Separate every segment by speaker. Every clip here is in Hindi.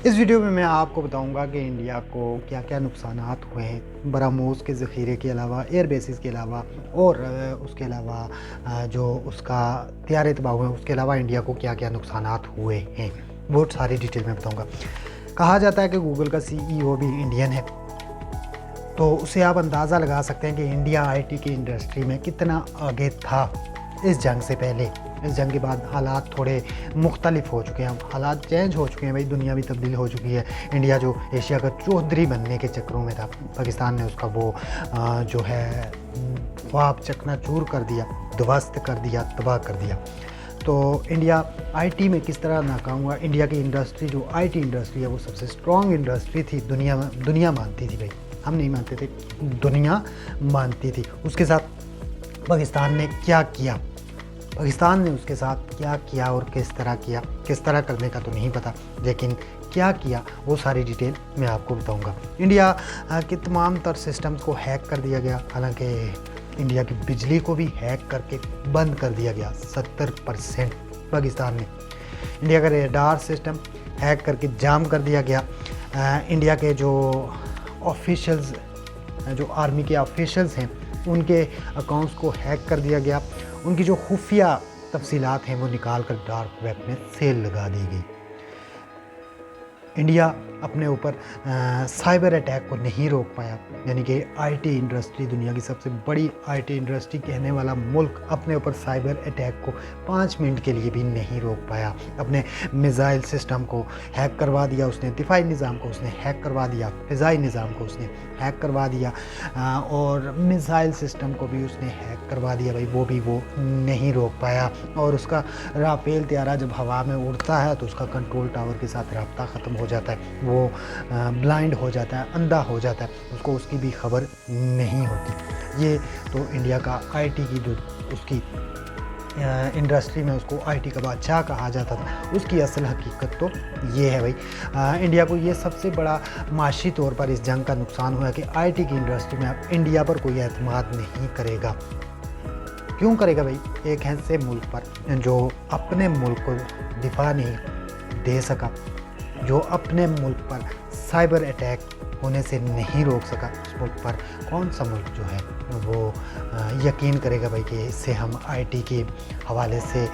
Speaker 1: इस वीडियो में मैं आपको बताऊंगा कि इंडिया को क्या क्या नुकसानात हुए हैं ब्रह्मोस के ज़ख़ीरे के अलावा, एयर बेसिस के अलावा और उसके अलावा जो उसका तैयारे तबाह हुए हैं उसके अलावा इंडिया को क्या क्या नुकसानात हुए हैं, बहुत सारी डिटेल में बताऊंगा। कहा जाता है कि गूगल का CEO भी इंडियन है, तो उससे आप अंदाज़ा लगा सकते हैं कि इंडिया IT की इंडस्ट्री में कितना आगे था इस जंग से पहले। इस जंग के बाद हालात थोड़े मुख्तलिफ हो चुके हैं, हालात चेंज हो चुके हैं भाई, दुनिया भी तब्दील हो चुकी है। इंडिया जो एशिया का चौधरी बनने के चक्करों में था, पाकिस्तान ने उसका वो जो है ख्वाब चकनाचूर कर दिया, ध्वस्त कर दिया, तबाह कर दिया। तो इंडिया IT में किस तरह नाकाम हुआ। इंडिया की इंडस्ट्री जो IT इंडस्ट्री है वो सबसे स्ट्रॉन्ग इंडस्ट्री थी दुनिया में, दुनिया मानती थी भाई, हम नहीं मानते थे, दुनिया मानती थी। उसके साथ पाकिस्तान ने क्या किया, पाकिस्तान ने उसके साथ क्या किया और किस तरह करने का तो नहीं पता, लेकिन क्या किया वो सारी डिटेल मैं आपको बताऊंगा। इंडिया के तमाम तर सिस्टम्स को हैक कर दिया गया, हालांकि इंडिया की बिजली को भी हैक करके बंद कर दिया गया 70% पाकिस्तान ने। इंडिया का रेडार सिस्टम हैक करके जाम कर दिया गया। इंडिया के जो ऑफिशियल्स, जो आर्मी के ऑफिशियल्स हैं, उनके अकाउंट्स को हैक कर दिया गया। उनकी जो खुफिया तफसीलात हैं वो निकाल कर डार्क वेब में सेल लगा दी गई। इंडिया अपने ऊपर साइबर अटैक को नहीं रोक पाया, यानी कि IT इंडस्ट्री, दुनिया की सबसे बड़ी IT इंडस्ट्री कहने वाला मुल्क अपने ऊपर साइबर अटैक को 5 मिनट के लिए भी नहीं रोक पाया। अपने मिसाइल सिस्टम को हैक करवा दिया उसने, दिफाई निज़ाम को उसने हैक करवा दिया, फ़िज़ाई निज़ाम को उसने हैक करवा दिया और मिसाइल सिस्टम को भी उसने हैक करवा दिया भाई, वो भी वो नहीं रोक पाया। और उसका राफेल त्यारा जब हवा में उड़ता है तो उसका कंट्रोल टावर के साथ रब्ता ख़त्म हो जाता है, वो ब्लाइंड हो जाता है, अंधा हो जाता है, उसको उसकी भी खबर नहीं होती। ये तो इंडिया का IT की जो उसकी इंडस्ट्री में उसको IT का बादशाह कहा जाता था, उसकी असल हकीकत तो ये है भाई। इंडिया को ये सबसे बड़ा माशी तौर पर इस जंग का नुकसान हुआ कि IT की इंडस्ट्री में अब इंडिया पर कोई एतमाद नहीं करेगा। क्यों करेगा भाई? एक ऐसे मुल्क पर जो अपने मुल्क को दिफा नहीं दे सका, जो अपने मुल्क पर साइबर अटैक होने से नहीं रोक सका, उस मुल्क पर कौन सा मुल्क जो है वो यकीन करेगा भाई कि इससे हम IT के हवाले से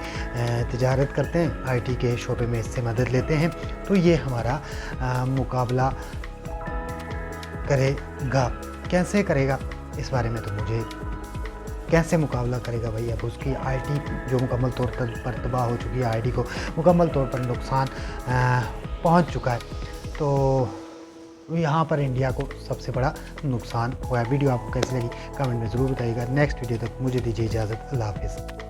Speaker 1: तिजारत करते हैं, IT के शोबे में इससे मदद लेते हैं, तो ये हमारा मुकाबला करेगा। कैसे करेगा इस बारे में तो मुझे, कैसे मुकाबला करेगा भाई? अब उसकी IT जो मुकम्मल तौर पर तबाह हो चुकी है, IT को मुकम्मल तौर पर नुकसान पहुंच चुका है, तो यहाँ पर इंडिया को सबसे बड़ा नुकसान हुआ है। वीडियो आपको कैसी लगी कमेंट में ज़रूर बताइएगा। नेक्स्ट वीडियो तक मुझे दीजिए इजाज़त। अल्लाह हाफ़िज़।